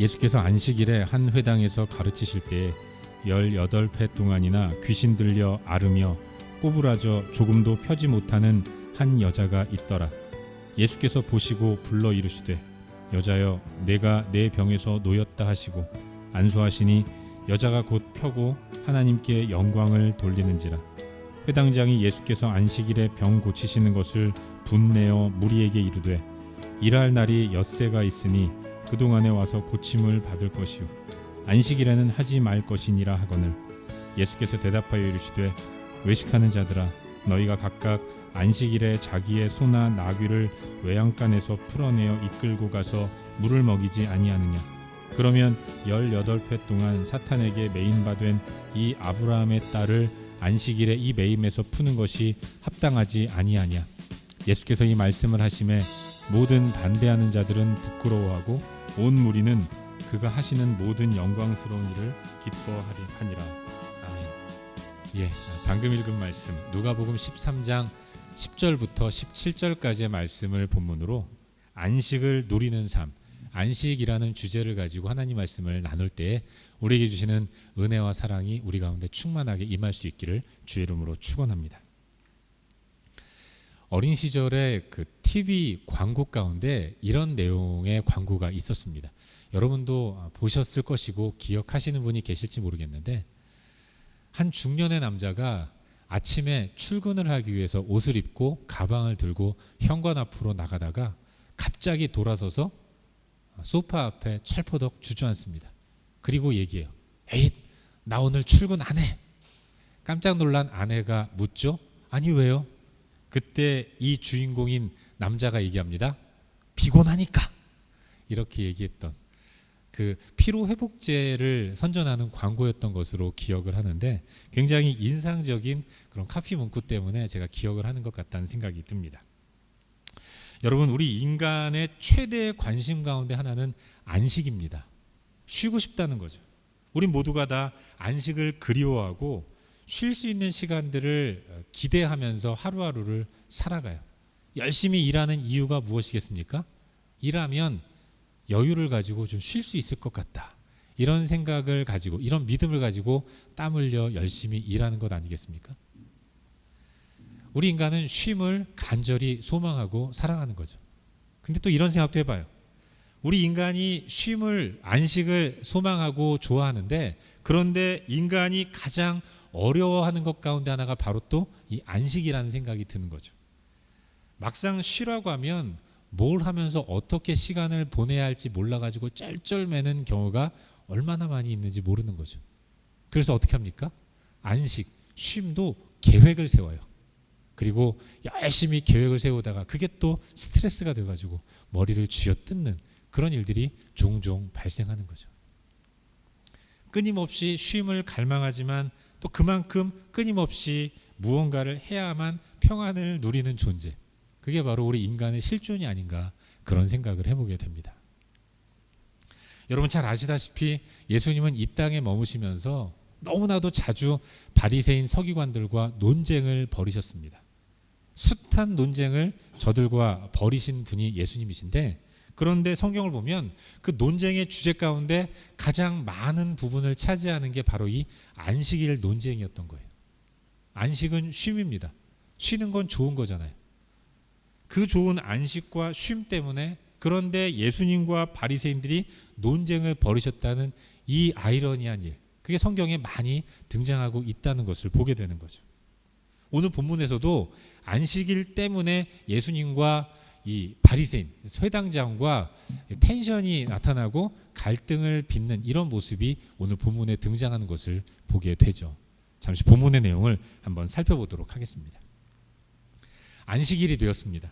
예수께서 안식일에 한 회당에서 가르치실 때에 18회 동안이나 귀신 들려 앓으며 꼬부라져 조금도 펴지 못하는 한 여자가 있더라. 예수께서 보시고 불러 이르시되 여자여 내가 내 병에서 놓였다 하시고 안수하시니 여자가 곧 펴고 하나님께 영광을 돌리는지라. 회당장이 예수께서 안식일에 병 고치시는 것을 분내어 무리에게 이르되 일할 날이 엿새가 있으니 그동안에 와서 고침을 받을 것이요 안식일에는 하지 말 것이니라 하거늘. 예수께서 대답하여 이르시되 외식하는 자들아 너희가 각각 안식일에 자기의 소나 나귀를 외양간에서 풀어내어 이끌고 가서 물을 먹이지 아니하느냐. 그러면 18회 동안 사탄에게 매인바된 이 아브라함의 딸을 안식일에 이 매임에서 푸는 것이 합당하지 아니하냐. 예수께서 이 말씀을 하심에 모든 반대하는 자들은 부끄러워하고 온 무리는 그가 하시는 모든 영광스러운 일을 기뻐하리 하니라. 아멘. 방금 읽은 말씀 누가복음 13장 10절부터 17절까지의 말씀을 본문으로 안식을 누리는 삶, 안식이라는 주제를 가지고 하나님 말씀을 나눌 때에 우리에게 주시는 은혜와 사랑이 우리 가운데 충만하게 임할 수 있기를 주의 이름으로 축원합니다. 어린 시절에 그 TV 광고 가운데 이런 내용의 광고가 있었습니다. 여러분도 보셨을 것이고 기억하시는 분이 계실지 모르겠는데 한 중년의 남자가 아침에 출근을 하기 위해서 옷을 입고 가방을 들고 현관 앞으로 나가다가 갑자기 돌아서서 소파 앞에 철퍼덕 주저앉습니다. 그리고 얘기해요. 에잇, 나 오늘 출근 안 해. 깜짝 놀란 아내가 묻죠. 아니 왜요? 그때 이 주인공인 남자가 얘기합니다. 피곤하니까. 이렇게 얘기했던 그 피로회복제를 선전하는 광고였던 것으로 기억을 하는데 굉장히 인상적인 그런 카피 문구 때문에 제가 기억을 하는 것 같다는 생각이 듭니다. 여러분, 우리 인간의 최대의 관심 가운데 하나는 안식입니다. 쉬고 싶다는 거죠. 우리 모두가 다 안식을 그리워하고 쉴 수 있는 시간들을 기대하면서 하루하루를 살아가요. 열심히 일하는 이유가 무엇이겠습니까? 일하면 여유를 가지고 좀 쉴 수 있을 것 같다. 이런 생각을 가지고 이런 믿음을 가지고 땀 흘려 열심히 일하는 것 아니겠습니까? 우리 인간은 쉼을 간절히 소망하고 사랑하는 거죠. 근데 또 이런 생각도 해봐요. 우리 인간이 쉼을, 안식을 소망하고 좋아하는데 그런데 인간이 가장 어려워하는 것 가운데 하나가 바로 또 이 안식이라는 생각이 드는 거죠. 막상 쉬라고 하면 뭘 하면서 어떻게 시간을 보내야 할지 몰라가지고 쩔쩔매는 경우가 얼마나 많이 있는지 모르는 거죠. 그래서 어떻게 합니까? 안식, 쉼도 계획을 세워요. 그리고 열심히 계획을 세우다가 그게 또 스트레스가 돼가지고 머리를 쥐어뜯는 그런 일들이 종종 발생하는 거죠. 끊임없이 쉼을 갈망하지만 또 그만큼 끊임없이 무언가를 해야만 평안을 누리는 존재. 그게 바로 우리 인간의 실존이 아닌가 그런 생각을 해보게 됩니다. 여러분 잘 아시다시피 예수님은 이 땅에 머무시면서 너무나도 자주 바리새인 서기관들과 논쟁을 벌이셨습니다. 숱한 논쟁을 저들과 벌이신 분이 예수님이신데 그런데 성경을 보면 그 논쟁의 주제 가운데 가장 많은 부분을 차지하는 게 바로 이 안식일 논쟁이었던 거예요. 안식은 쉼입니다. 쉬는 건 좋은 거잖아요. 그 좋은 안식과 쉼 때문에 그런데 예수님과 바리새인들이 논쟁을 벌이셨다는 이 아이러니한 일, 그게 성경에 많이 등장하고 있다는 것을 보게 되는 거죠. 오늘 본문에서도 안식일 때문에 예수님과 이 바리새인, 회당장과 텐션이 나타나고 갈등을 빚는 이런 모습이 오늘 본문에 등장하는 것을 보게 되죠. 잠시 본문의 내용을 한번 살펴보도록 하겠습니다. 안식일이 되었습니다.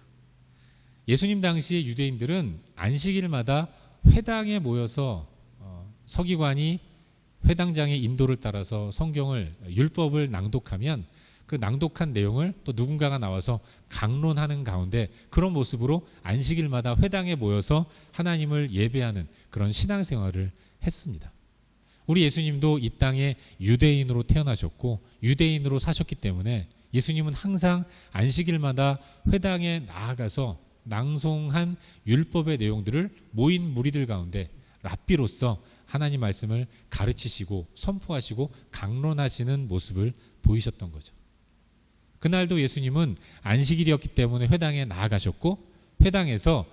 예수님 당시의 유대인들은 안식일마다 회당에 모여서 서기관이 회당장의 인도를 따라서 성경을, 율법을 낭독하면 그 낭독한 내용을 또 누군가가 나와서 강론하는 가운데 그런 모습으로 안식일마다 회당에 모여서 하나님을 예배하는 그런 신앙생활을 했습니다. 우리 예수님도 이 땅에 유대인으로 태어나셨고 유대인으로 사셨기 때문에 예수님은 항상 안식일마다 회당에 나아가서 낭송한 율법의 내용들을 모인 무리들 가운데 랍비로서 하나님 말씀을 가르치시고 선포하시고 강론하시는 모습을 보이셨던 거죠. 그날도 예수님은 안식일이었기 때문에 회당에 나아가셨고 회당에서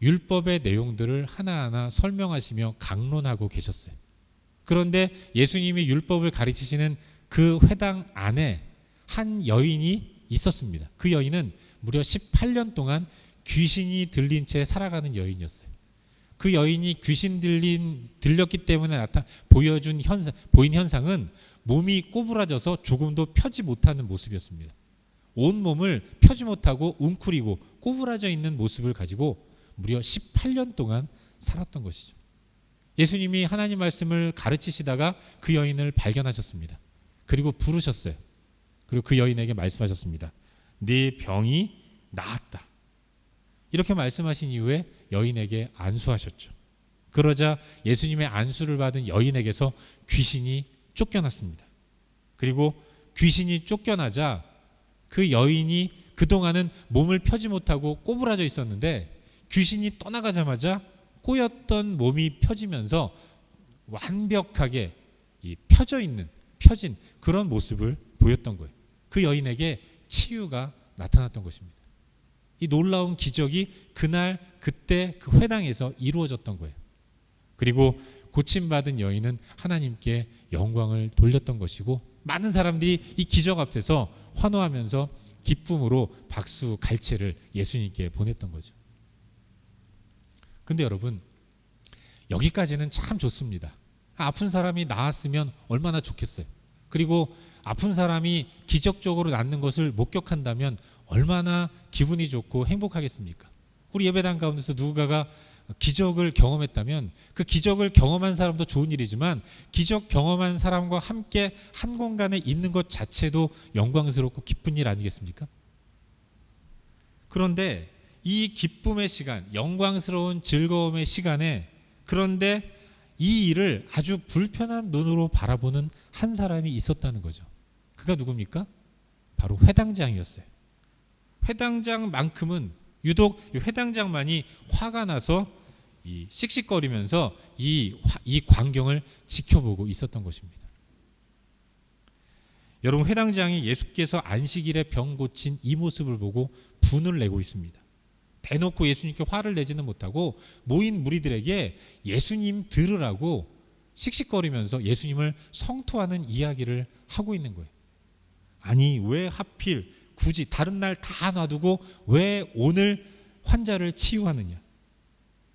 율법의 내용들을 하나하나 설명하시며 강론하고 계셨어요. 그런데 예수님이 율법을 가르치시는 그 회당 안에 한 여인이 있었습니다. 그 여인은 무려 18년 동안 귀신이 들린 채 살아가는 여인이었어요. 그 여인이 귀신 들렸기 때문에 보인 현상은 몸이 꼬부라져서 조금도 펴지 못하는 모습이었습니다. 온 몸을 펴지 못하고 웅크리고 꼬부라져 있는 모습을 가지고 무려 18년 동안 살았던 것이죠. 예수님이 하나님 말씀을 가르치시다가 그 여인을 발견하셨습니다. 그리고 부르셨어요. 그리고 그 여인에게 말씀하셨습니다. 네 병이 나았다. 이렇게 말씀하신 이후에 여인에게 안수하셨죠. 그러자 예수님의 안수를 받은 여인에게서 귀신이 쫓겨났습니다. 그리고 귀신이 쫓겨나자 그 여인이 그동안은 몸을 펴지 못하고 꼬부라져 있었는데 귀신이 떠나가자마자 꼬였던 몸이 펴지면서 완벽하게 펴진 그런 모습을 보였던 거예요. 그 여인에게 치유가 나타났던 것입니다. 이 놀라운 기적이 그때 그 회당에서 이루어졌던 거예요. 그리고 고침받은 여인은 하나님께 영광을 돌렸던 것이고 많은 사람들이 이 기적 앞에서 환호하면서 기쁨으로 박수 갈채를 예수님께 보냈던 거죠. 근데 여러분, 여기까지는 참 좋습니다. 아픈 사람이 나았으면 얼마나 좋겠어요. 그리고 아픈 사람이 기적적으로 낫는 것을 목격한다면 얼마나 기분이 좋고 행복하겠습니까? 우리 예배당 가운데서 누군가가 기적을 경험했다면 그 기적을 경험한 사람도 좋은 일이지만 기적 경험한 사람과 함께 한 공간에 있는 것 자체도 영광스럽고 기쁜 일 아니겠습니까? 그런데 이 기쁨의 시간, 영광스러운 즐거움의 시간에 그런데 이 일을 아주 불편한 눈으로 바라보는 한 사람이 있었다는 거죠. 그가 누굽니까? 바로 회당장이었어요. 회당장만큼은 유독 회당장만이 화가 나서 씩씩거리면서 이 광경을 지켜보고 있었던 것입니다. 여러분, 회당장이 예수께서 안식일에 병 고친 이 모습을 보고 분을 내고 있습니다. 대놓고 예수님께 화를 내지는 못하고 모인 무리들에게 예수님 들으라고 씩씩거리면서 예수님을 성토하는 이야기를 하고 있는 거예요. 아니, 왜 하필 굳이 다른 날 다 놔두고 왜 오늘 환자를 치유하느냐?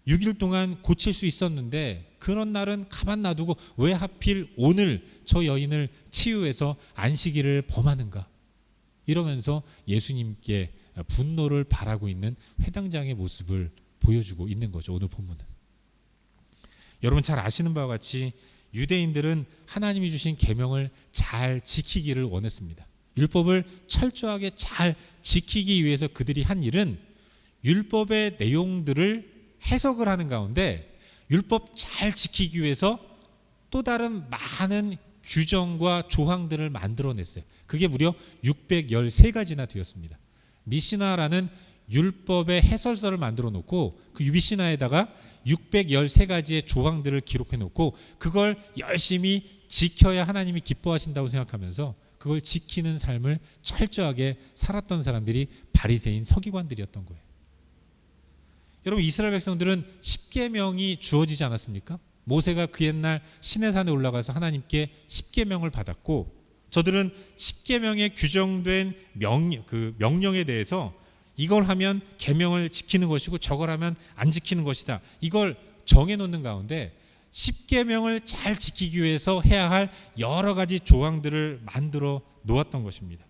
6일 동안 고칠 수 있었는데 그런 날은 가만 놔두고 왜 하필 오늘 저 여인을 치유해서 안식일을 범하는가? 이러면서 예수님께 분노를 바라고 있는 회당장의 모습을 보여주고 있는 거죠. 오늘 본문은. 여러분 잘 아시는 바와 같이 유대인들은 하나님이 주신 계명을 잘 지키기를 원했습니다. 율법을 철저하게 잘 지키기 위해서 그들이 한 일은 율법의 내용들을 해석을 하는 가운데 율법 잘 지키기 위해서 또 다른 많은 규정과 조항들을 만들어냈어요. 그게 무려 613가지나 되었습니다. 미시나라는 율법의 해설서를 만들어 놓고 그 미시나에다가 613가지의 조항들을 기록해 놓고 그걸 열심히 지켜야 하나님이 기뻐하신다고 생각하면서 그걸 지키는 삶을 철저하게 살았던 사람들이 바리새인 서기관들이었던 거예요. 여러분, 이스라엘 백성들은 십계명이 주어지지 않았습니까? 모세가 그 옛날 시내산에 올라가서 하나님께 십계명을 받았고 저들은 십계명에 규정된 명령에 대해서 이걸 하면 계명을 지키는 것이고 저걸 하면 안 지키는 것이다. 이걸 정해놓는 가운데 십계명을 잘 지키기 위해서 해야 할 여러 가지 조항들을 만들어 놓았던 것입니다.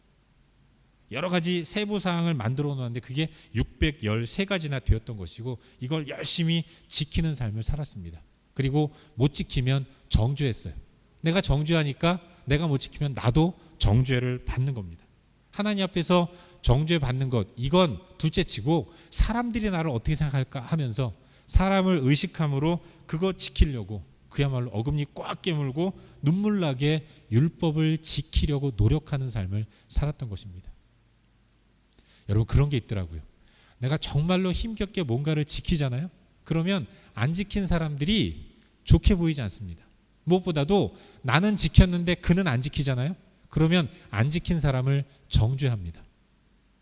여러 가지 세부 사항을 만들어 놓았는데 그게 613가지나 되었던 것이고 이걸 열심히 지키는 삶을 살았습니다. 그리고 못 지키면 정죄했어요. 내가 정죄하니까 내가 못 지키면 나도 정죄를 받는 겁니다. 하나님 앞에서 정죄 받는 것 이건 둘째치고 사람들이 나를 어떻게 생각할까 하면서 사람을 의식함으로 그거 지키려고 그야말로 어금니 꽉 깨물고 눈물 나게 율법을 지키려고 노력하는 삶을 살았던 것입니다. 여러분, 그런 게 있더라고요. 내가 정말로 힘겹게 뭔가를 지키잖아요. 그러면 안 지킨 사람들이 좋게 보이지 않습니다. 무엇보다도 나는 지켰는데 그는 안 지키잖아요. 그러면 안 지킨 사람을 정죄합니다.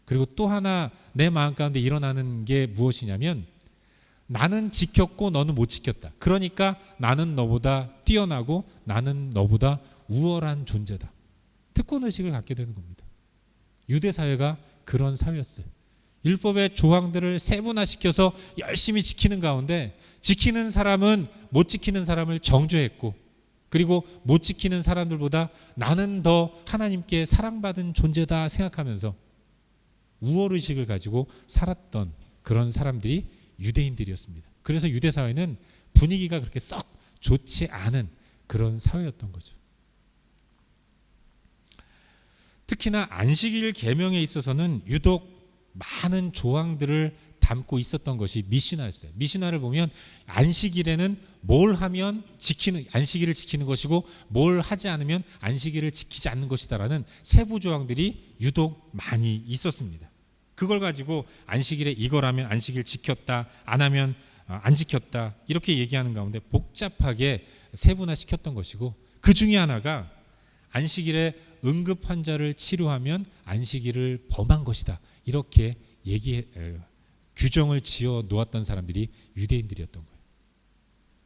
그리고 또 하나 내 마음 가운데 일어나는 게 무엇이냐면 나는 지켰고 너는 못 지켰다. 그러니까 나는 너보다 뛰어나고 나는 너보다 우월한 존재다. 특권의식을 갖게 되는 겁니다. 유대 사회가 그런 사회였어요. 율법의 조항들을 세분화시켜서 열심히 지키는 가운데 지키는 사람은 못 지키는 사람을 정죄했고, 그리고 못 지키는 사람들보다 나는 더 하나님께 사랑받은 존재다 생각하면서 우월의식을 가지고 살았던 그런 사람들이 유대인들이었습니다. 그래서 유대 사회는 분위기가 그렇게 썩 좋지 않은 그런 사회였던 거죠. 특히나 안식일 계명에 있어서는 유독 많은 조항들을 담고 있었던 것이 미시나였어요. 미시나를 보면 안식일에는 뭘 하면 안식일을 지키는 것이고 뭘 하지 않으면 안식일을 지키지 않는 것이다라는 세부 조항들이 유독 많이 있었습니다. 그걸 가지고 안식일에 이걸 하면 안식일 지켰다, 안 하면 안 지켰다, 이렇게 얘기하는 가운데 복잡하게 세분화시켰던 것이고, 그 중에 하나가 안식일에 응급 환자를 치료하면 안식일을 범한 것이다, 이렇게 규정을 지어 놓았던 사람들이 유대인들이었던 거예요.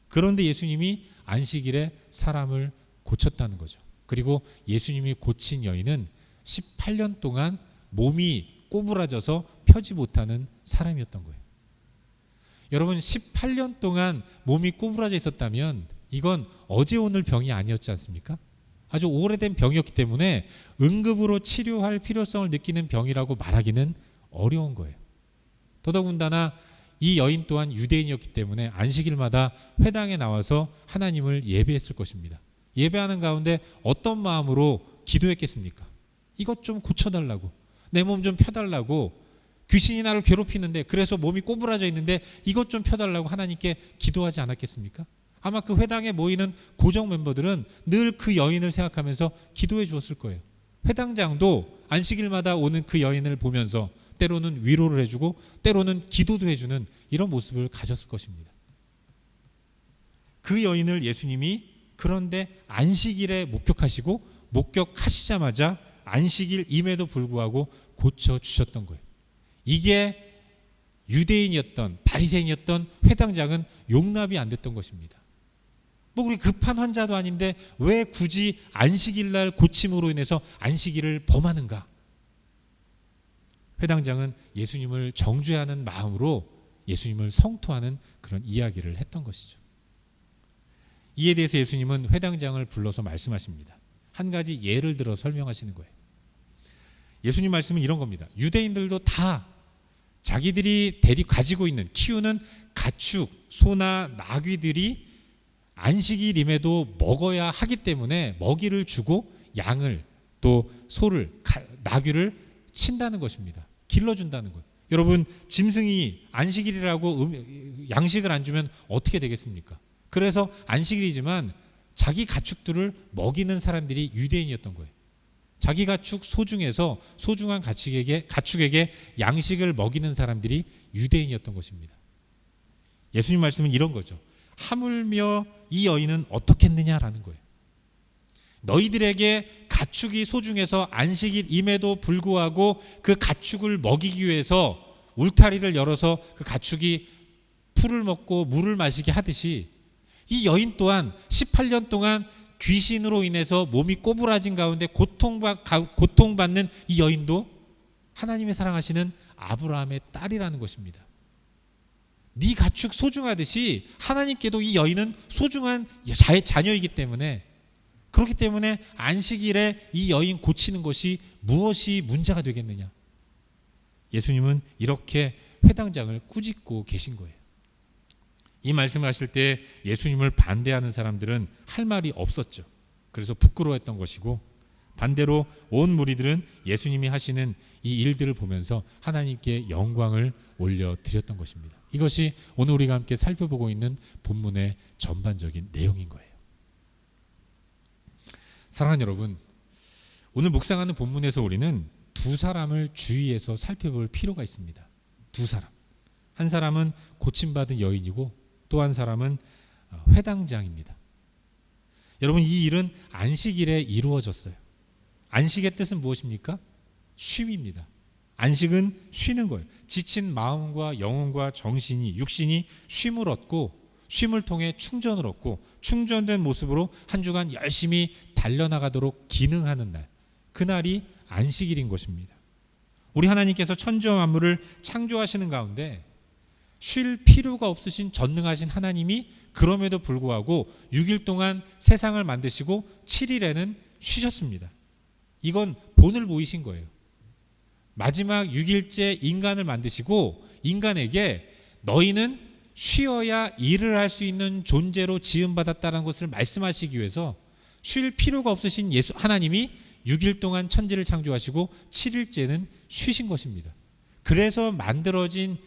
그런데 예수님이 안식일에 사람을 고쳤다는 거죠. 그리고 예수님이 고친 여인은 18년 동안 몸이 꼬부라져서 펴지 못하는 사람이었던 거예요. 여러분, 18년 동안 몸이 꼬부라져 있었다면 이건 어제 오늘 병이 아니었지 않습니까? 아주 오래된 병이었기 때문에 응급으로 치료할 필요성을 느끼는 병이라고 말하기는 어려운 거예요. 더더군다나 이 여인 또한 유대인이었기 때문에 안식일마다 회당에 나와서 하나님을 예배했을 것입니다. 예배하는 가운데 어떤 마음으로 기도했겠습니까? 이것 좀 고쳐달라고, 내 몸 좀 펴달라고, 귀신이 나를 괴롭히는데 그래서 몸이 꼬부라져 있는데 이것 좀 펴달라고 하나님께 기도하지 않았겠습니까? 아마 그 회당에 모이는 고정 멤버들은 늘 그 여인을 생각하면서 기도해 주었을 거예요. 회당장도 안식일마다 오는 그 여인을 보면서 때로는 위로를 해주고 때로는 기도도 해주는 이런 모습을 가졌을 것입니다. 그 여인을 예수님이 그런데 안식일에 목격하시자마자 안식일임에도 불구하고 고쳐주셨던 거예요. 이게 유대인이었던 바리새인이었던 회당장은 용납이 안 됐던 것입니다. 뭐 우리 급한 환자도 아닌데 왜 굳이 안식일날 고침으로 인해서 안식일을 범하는가? 회당장은 예수님을 정죄하는 마음으로 예수님을 성토하는 그런 이야기를 했던 것이죠. 이에 대해서 예수님은 회당장을 불러서 말씀하십니다. 한 가지 예를 들어 설명하시는 거예요. 예수님 말씀은 이런 겁니다. 유대인들도 다 자기들이 가지고 있는 키우는 가축, 소나 나귀들이 안식일임에도 먹어야 하기 때문에 먹이를 주고 양을 또 소를 나귀를 친다는 것입니다. 길러준다는 거예요. 여러분, 짐승이 안식일이라고 양식을 안 주면 어떻게 되겠습니까? 그래서 안식일이지만 자기 가축들을 먹이는 사람들이 유대인이었던 거예요. 자기 가축 소 중에서 소중한 가축에게 양식을 먹이는 사람들이 유대인이었던 것입니다. 예수님 말씀은 이런 거죠. 하물며 이 여인은 어떻겠느냐라는 거예요. 너희들에게 가축이 소중해서 안식일임에도 불구하고 그 가축을 먹이기 위해서 울타리를 열어서 그 가축이 풀을 먹고 물을 마시게 하듯이 이 여인 또한 18년 동안 귀신으로 인해서 몸이 꼬부라진 가운데 고통받는 이 여인도 하나님의 사랑하시는 아브라함의 딸이라는 것입니다. 네 가축 소중하듯이 하나님께도 이 여인은 소중한 자녀이기 때문에, 그렇기 때문에 안식일에 이 여인 고치는 것이 무엇이 문제가 되겠느냐. 예수님은 이렇게 회당장을 꾸짖고 계신 거예요. 이 말씀을 하실 때 예수님을 반대하는 사람들은 할 말이 없었죠. 그래서 부끄러워했던 것이고, 반대로 온 무리들은 예수님이 하시는 이 일들을 보면서 하나님께 영광을 올려드렸던 것입니다. 이것이 오늘 우리가 함께 살펴보고 있는 본문의 전반적인 내용인 거예요. 사랑하는 여러분, 오늘 묵상하는 본문에서 우리는 두 사람을 주의해서 살펴볼 필요가 있습니다. 두 사람. 한 사람은 고침받은 여인이고 또 한 사람은 회당장입니다. 여러분, 이 일은 안식일에 이루어졌어요. 안식의 뜻은 무엇입니까? 쉼입니다. 안식은 쉬는 거예요. 지친 마음과 영혼과 정신이, 육신이 쉼을 얻고, 쉼을 통해 충전을 얻고, 충전된 모습으로 한 주간 열심히 달려나가도록 기능하는 날, 그날이 안식일인 것입니다. 우리 하나님께서 천지와 만물을 창조하시는 가운데 쉴 필요가 없으신 전능하신 하나님이 그럼에도 불구하고 6일 동안 세상을 만드시고 7일에는 쉬셨습니다. 이건 본을 보이신 거예요. 마지막 6일째 인간을 만드시고 인간에게 너희는 쉬어야 일을 할 수 있는 존재로 지음받았다는 것을 말씀하시기 위해서 쉴 필요가 없으신 예수 하나님이 6일 동안 천지를 창조하시고 7일째는 쉬신 것입니다. 그래서 만들어진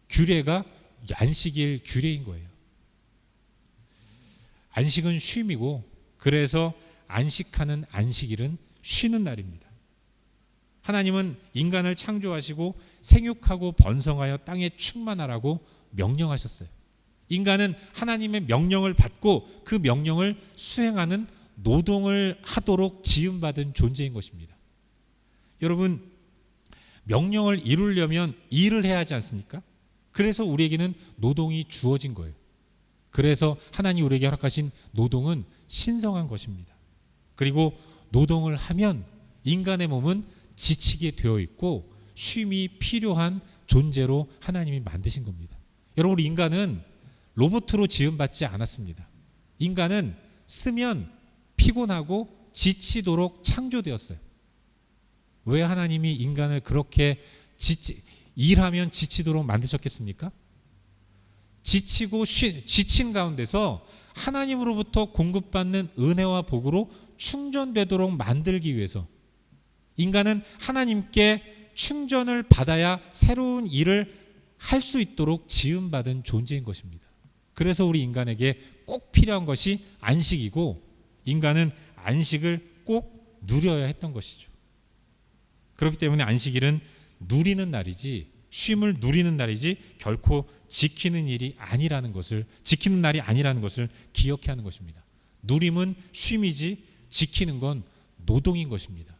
규례가 안식일 규례인 거예요. 안식은 쉼이고, 그래서 안식하는 안식일은 쉬는 날입니다. 하나님은 인간을 창조하시고 생육하고 번성하여 땅에 충만하라고 명령하셨어요. 인간은 하나님의 명령을 받고 그 명령을 수행하는 노동을 하도록 지음받은 존재인 것입니다. 여러분, 명령을 이루려면 일을 해야 하지 않습니까? 그래서 우리에게는 노동이 주어진 거예요. 그래서 하나님 우리에게 허락하신 노동은 신성한 것입니다. 그리고 노동을 하면 인간의 몸은 지치게 되어 있고 쉼이 필요한 존재로 하나님이 만드신 겁니다. 여러분, 인간은 로봇으로 지음받지 않았습니다. 인간은 쓰면 피곤하고 지치도록 창조되었어요. 왜 하나님이 인간을 그렇게 일하면 지치도록 만드셨겠습니까? 지친 가운데서 하나님으로부터 공급받는 은혜와 복으로 충전되도록 만들기 위해서, 인간은 하나님께 충전을 받아야 새로운 일을 할 수 있도록 지음받은 존재인 것입니다. 그래서 우리 인간에게 꼭 필요한 것이 안식이고, 인간은 안식을 꼭 누려야 했던 것이죠. 그렇기 때문에 안식일은 누리는 날이지, 쉼을 누리는 날이지 결코 지키는 날이 아니라는 것을 기억해야 하는 것입니다. 누림은 쉼이지 지키는 건 노동인 것입니다.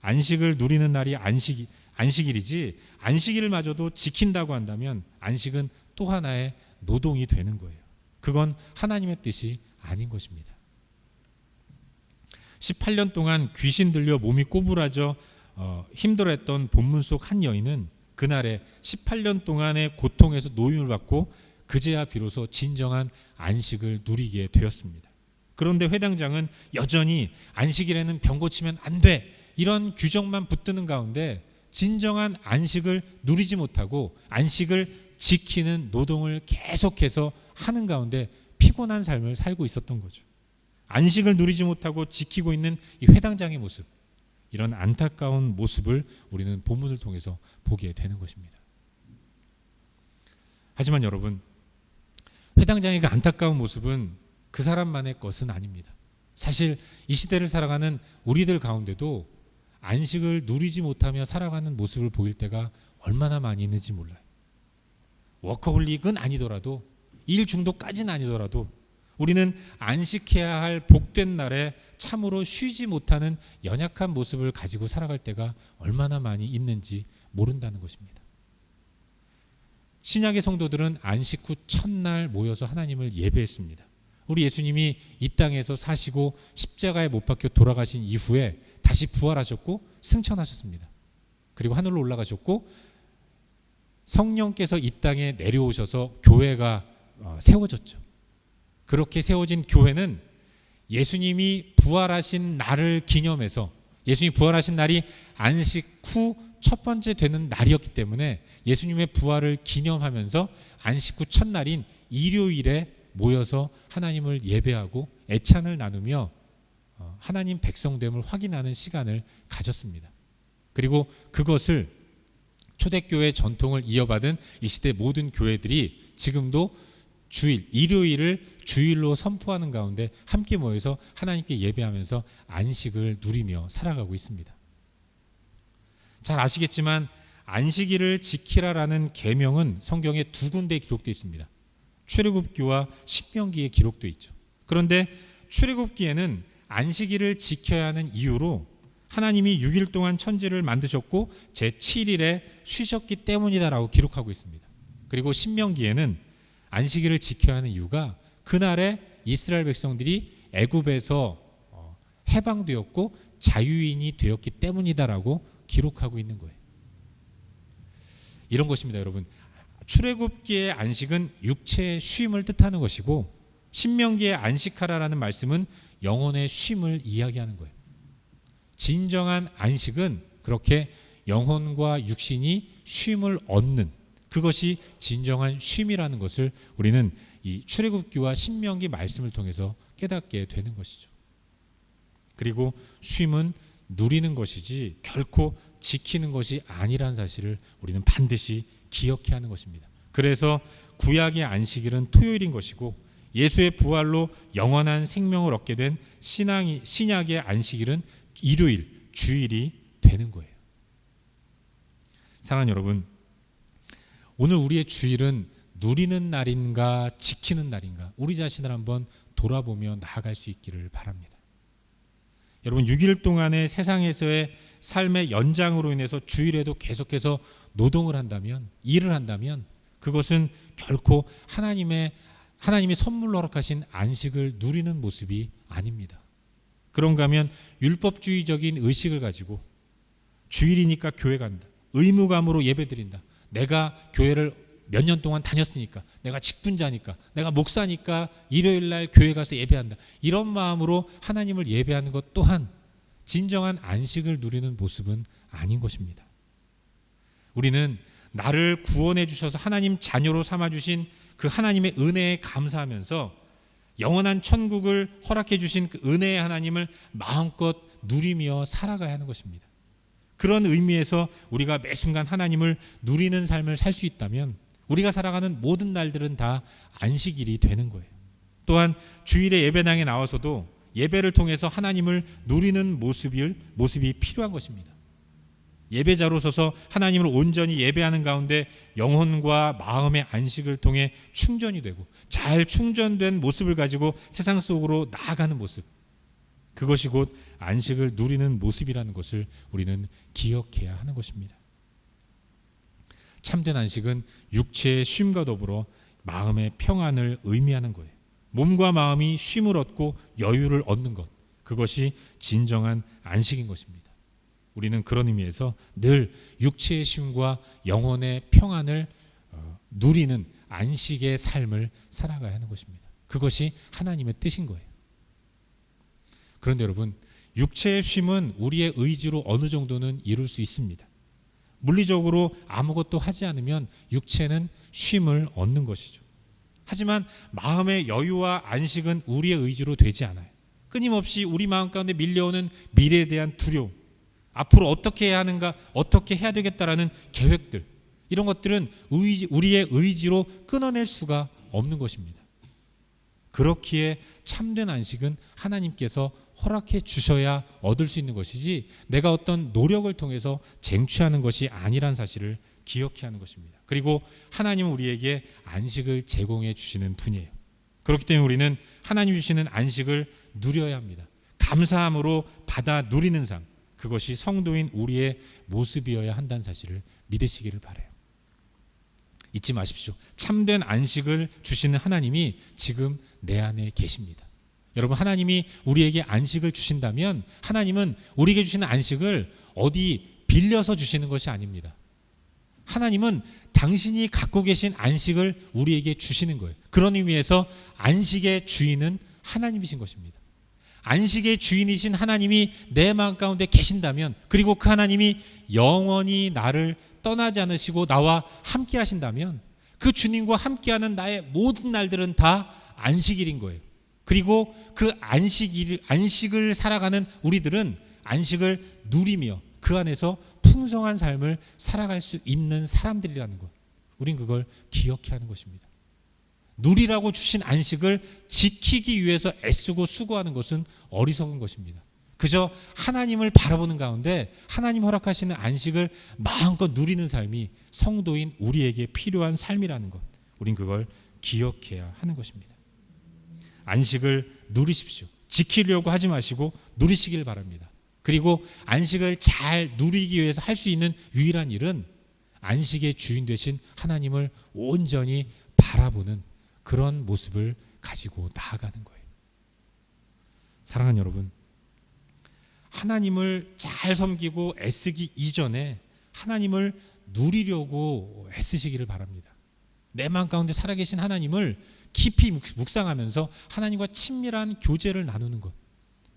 안식을 누리는 날이 안식일이지, 안식일마저도 지킨다고 한다면 안식은 또 하나의 노동이 되는 거예요. 그건 하나님의 뜻이 아닌 것입니다. 18년 동안 귀신 들려 몸이 꼬부라져 힘들어했던 본문 속 한 여인은 그날에 18년 동안의 고통에서 노임을 받고 그제야 비로소 진정한 안식을 누리게 되었습니다. 그런데 회당장은 여전히 안식일에는 병 고치면 안 돼, 이런 규정만 붙드는 가운데 진정한 안식을 누리지 못하고 안식을 지키는 노동을 계속해서 하는 가운데 피곤한 삶을 살고 있었던 거죠. 안식을 누리지 못하고 지키고 있는 이 회당장의 모습, 이런 안타까운 모습을 우리는 본문을 통해서 보게 되는 것입니다. 하지만 여러분, 회당장의 그 안타까운 모습은 그 사람만의 것은 아닙니다. 사실 이 시대를 살아가는 우리들 가운데도 안식을 누리지 못하며 살아가는 모습을 보일 때가 얼마나 많이 있는지 몰라요. 워커홀릭은 아니더라도, 일 중독까지는 아니더라도 우리는 안식해야 할 복된 날에 참으로 쉬지 못하는 연약한 모습을 가지고 살아갈 때가 얼마나 많이 있는지 모른다는 것입니다. 신약의 성도들은 안식 후 첫날 모여서 하나님을 예배했습니다. 우리 예수님이 이 땅에서 사시고 십자가에 못 박혀 돌아가신 이후에 다시 부활하셨고 승천하셨습니다. 그리고 하늘로 올라가셨고 성령께서 이 땅에 내려오셔서 교회가 세워졌죠. 그렇게 세워진 교회는 예수님이 부활하신 날을 기념해서, 예수님이 부활하신 날이 안식 후 첫 번째 되는 날이었기 때문에 예수님의 부활을 기념하면서 안식 후 첫날인 일요일에 모여서 하나님을 예배하고 애찬을 나누며 하나님 백성됨을 확인하는 시간을 가졌습니다. 그리고 그것을 초대교회 전통을 이어받은 이 시대 모든 교회들이 지금도 주일, 일요일을 주일로 선포하는 가운데 함께 모여서 하나님께 예배하면서 안식을 누리며 살아가고 있습니다. 잘 아시겠지만 안식일을 지키라라는 계명은 성경에 두 군데 기록되어 있습니다. 출애굽기와 신명기에 기록되어 있죠. 그런데 출애굽기에는 안식일을 지켜야 하는 이유로 하나님이 6일 동안 천지를 만드셨고 제7일에 쉬셨기 때문이다라고 기록하고 있습니다. 그리고 신명기에는 안식일을 지켜야 하는 이유가 그날에 이스라엘 백성들이 애굽에서 해방되었고 자유인이 되었기 때문이다라고 기록하고 있는 거예요. 이런 것입니다, 여러분. 출애굽기의 안식은 육체의 쉼을 뜻하는 것이고 신명기의 안식하라라는 말씀은 영혼의 쉼을 이야기하는 거예요. 진정한 안식은 그렇게 영혼과 육신이 쉼을 얻는, 그것이 진정한 쉼이라는 것을 우리는 이 출애굽기와 신명기 말씀을 통해서 깨닫게 되는 것이죠. 그리고 쉼은 누리는 것이지 결코 지키는 것이 아니라는 사실을 우리는 반드시 기억해야 하는 것입니다. 그래서 구약의 안식일은 토요일인 것이고 예수의 부활로 영원한 생명을 얻게 된 신약의 안식일은 일요일, 주일이 되는 거예요. 사랑하는 여러분, 오늘 우리의 주일은 누리는 날인가 지키는 날인가 우리 자신을 한번 돌아보며 나아갈 수 있기를 바랍니다. 여러분, 6일 동안의 세상에서의 삶의 연장으로 인해서 주일에도 계속해서 노동을 한다면, 일을 한다면 그것은 결코 하나님이 선물로 허락하신 안식을 누리는 모습이 아닙니다. 그런가 하면 율법주의적인 의식을 가지고 주일이니까 교회 간다, 의무감으로 예배드린다, 내가 교회를 몇 년 동안 다녔으니까, 내가 직분자니까, 내가 목사니까 일요일 날 교회 가서 예배한다, 이런 마음으로 하나님을 예배하는 것 또한 진정한 안식을 누리는 모습은 아닌 것입니다. 우리는 나를 구원해 주셔서 하나님 자녀로 삼아 주신 그 하나님의 은혜에 감사하면서 영원한 천국을 허락해 주신 그 은혜의 하나님을 마음껏 누리며 살아가야 하는 것입니다. 그런 의미에서 우리가 매 순간 하나님을 누리는 삶을 살 수 있다면 우리가 살아가는 모든 날들은 다 안식일이 되는 거예요. 또한 주일에 예배당에 나와서도 예배를 통해서 하나님을 누리는 모습이 필요한 것입니다. 예배자로 서서 하나님을 온전히 예배하는 가운데 영혼과 마음의 안식을 통해 충전이 되고 잘 충전된 모습을 가지고 세상 속으로 나아가는 모습, 그것이 곧 안식을 누리는 모습이라는 것을 우리는 기억해야 하는 것입니다. 참된 안식은 육체의 쉼과 더불어 마음의 평안을 의미하는 거예요. 몸과 마음이 쉼을 얻고 여유를 얻는 것, 그것이 진정한 안식인 것입니다. 우리는 그런 의미에서 늘 육체의 쉼과 영혼의 평안을 누리는 안식의 삶을 살아가야 하는 것입니다. 그것이 하나님의 뜻인 거예요. 그런데 여러분, 육체의 쉼은 우리의 의지로 어느 정도는 이룰 수 있습니다. 물리적으로 아무것도 하지 않으면 육체는 쉼을 얻는 것이죠. 하지만 마음의 여유와 안식은 우리의 의지로 되지 않아요. 끊임없이 우리 마음 가운데 밀려오는 미래에 대한 두려움, 앞으로 어떻게 해야 하는가, 어떻게 해야 되겠다라는 계획들, 이런 것들은 우리의 의지로 끊어낼 수가 없는 것입니다. 그렇기에 참된 안식은 하나님께서 허락해 주셔야 얻을 수 있는 것이지 내가 어떤 노력을 통해서 쟁취하는 것이 아니란 사실을 기억해야 하는 것입니다. 그리고 하나님은 우리에게 안식을 제공해 주시는 분이에요. 그렇기 때문에 우리는 하나님 주시는 안식을 누려야 합니다. 감사함으로 받아 누리는 삶, 그것이 성도인 우리의 모습이어야 한다는 사실을 믿으시기를 바라요. 잊지 마십시오. 참된 안식을 주시는 하나님이 지금 내 안에 계십니다. 여러분, 하나님이 우리에게 안식을 주신다면 하나님은 우리에게 주시는 안식을 어디 빌려서 주시는 것이 아닙니다. 하나님은 당신이 갖고 계신 안식을 우리에게 주시는 거예요. 그런 의미에서 안식의 주인은 하나님이신 것입니다. 안식의 주인이신 하나님이 내 마음 가운데 계신다면, 그리고 그 하나님이 영원히 나를 떠나지 않으시고 나와 함께 하신다면 그 주님과 함께하는 나의 모든 날들은 다 안식일인 거예요. 그리고 그 안식을 살아가는 우리들은 안식을 누리며 그 안에서 풍성한 삶을 살아갈 수 있는 사람들이라는 것, 우린 그걸 기억해야 하는 것입니다. 누리라고 주신 안식을 지키기 위해서 애쓰고 수고하는 것은 어리석은 것입니다. 그저 하나님을 바라보는 가운데 하나님 허락하시는 안식을 마음껏 누리는 삶이 성도인 우리에게 필요한 삶이라는 것, 우린 그걸 기억해야 하는 것입니다. 안식을 누리십시오. 지키려고 하지 마시고 누리시길 바랍니다. 그리고 안식을 잘 누리기 위해서 할 수 있는 유일한 일은 안식의 주인 되신 하나님을 온전히 바라보는 그런 모습을 가지고 나아가는 거예요. 사랑하는 여러분, 하나님을 잘 섬기고 애쓰기 이전에 하나님을 누리려고 애쓰시기를 바랍니다. 내 마음 가운데 살아계신 하나님을 깊이 묵상하면서 하나님과 친밀한 교제를 나누는 것,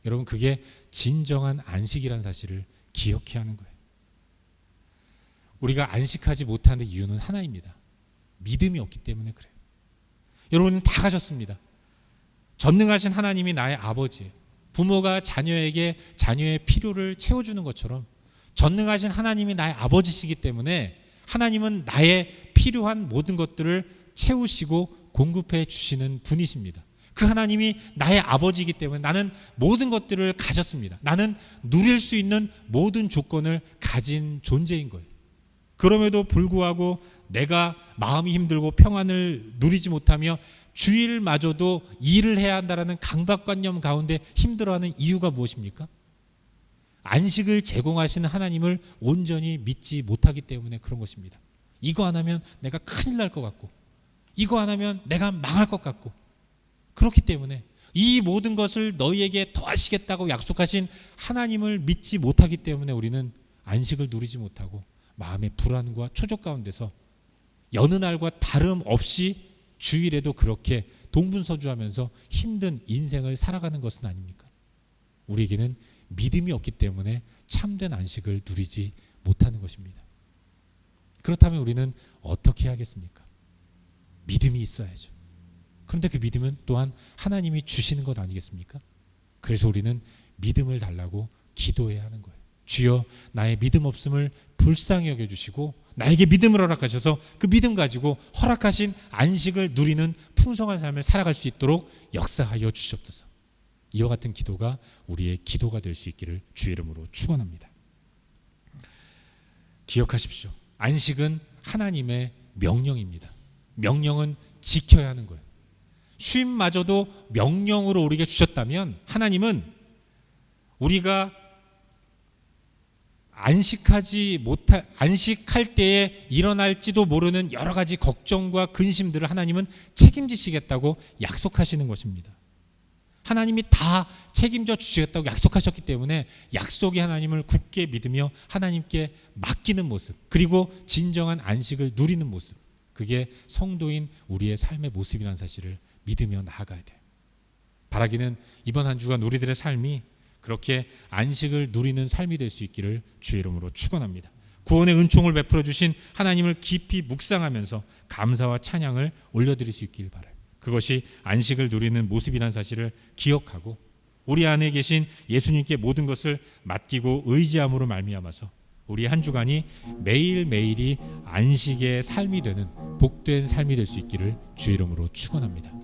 여러분, 그게 진정한 안식이라는 사실을 기억해야 하는 거예요. 우리가 안식하지 못하는 이유는 하나입니다. 믿음이 없기 때문에 그래요. 여러분은 다 가졌습니다. 전능하신 하나님이 나의 아버지예요. 부모가 자녀에게 자녀의 필요를 채워주는 것처럼 전능하신 하나님이 나의 아버지시기 때문에 하나님은 나의 필요한 모든 것들을 채우시고 공급해 주시는 분이십니다. 그 하나님이 나의 아버지이기 때문에 나는 모든 것들을 가졌습니다. 나는 누릴 수 있는 모든 조건을 가진 존재인 거예요. 그럼에도 불구하고 내가 마음이 힘들고 평안을 누리지 못하며 주일마저도 일을 해야 한다는 강박관념 가운데 힘들어하는 이유가 무엇입니까? 안식을 제공하시는 하나님을 온전히 믿지 못하기 때문에 그런 것입니다. 이거 안 하면 내가 큰일 날 것 같고, 이거 안 하면 내가 망할 것 같고, 그렇기 때문에 이 모든 것을 너희에게 더하시겠다고 약속하신 하나님을 믿지 못하기 때문에 우리는 안식을 누리지 못하고 마음의 불안과 초조 가운데서 여느 날과 다름없이 주일에도 그렇게 동분서주하면서 힘든 인생을 살아가는 것은 아닙니까? 우리에게는 믿음이 없기 때문에 참된 안식을 누리지 못하는 것입니다. 그렇다면 우리는 어떻게 하겠습니까? 믿음이 있어야죠. 그런데 그 믿음은 또한 하나님이 주시는 것 아니겠습니까? 그래서 우리는 믿음을 달라고 기도해야 하는 거예요. 주여, 나의 믿음 없음을 불쌍히 여겨주시고 나에게 믿음을 허락하셔서 그 믿음 가지고 허락하신 안식을 누리는 풍성한 삶을 살아갈 수 있도록 역사하여 주시옵소서. 이와 같은 기도가 우리의 기도가 될 수 있기를 주의 이름으로 축원합니다. 기억하십시오. 안식은 하나님의 명령입니다. 명령은 지켜야 하는 거예요. 쉼마저도 명령으로 우리에게 주셨다면 하나님은 우리가 안식할 때에 일어날지도 모르는 여러 가지 걱정과 근심들을 하나님은 책임지시겠다고 약속하시는 것입니다. 하나님이 다 책임져 주시겠다고 약속하셨기 때문에 약속의 하나님을 굳게 믿으며 하나님께 맡기는 모습, 그리고 진정한 안식을 누리는 모습, 그게 성도인 우리의 삶의 모습이라는 사실을 믿으며 나아가야 돼요. 바라기는 이번 한 주간 우리들의 삶이 그렇게 안식을 누리는 삶이 될 수 있기를 주의 이름으로 축원합니다. 구원의 은총을 베풀어 주신 하나님을 깊이 묵상하면서 감사와 찬양을 올려드릴 수 있길 바라요. 그것이 안식을 누리는 모습이라는 사실을 기억하고 우리 안에 계신 예수님께 모든 것을 맡기고 의지함으로 말미암아서 우리 한 주간이 매일매일이 안식의 삶이 되는 복된 삶이 될 수 있기를 주의 이름으로 축원합니다.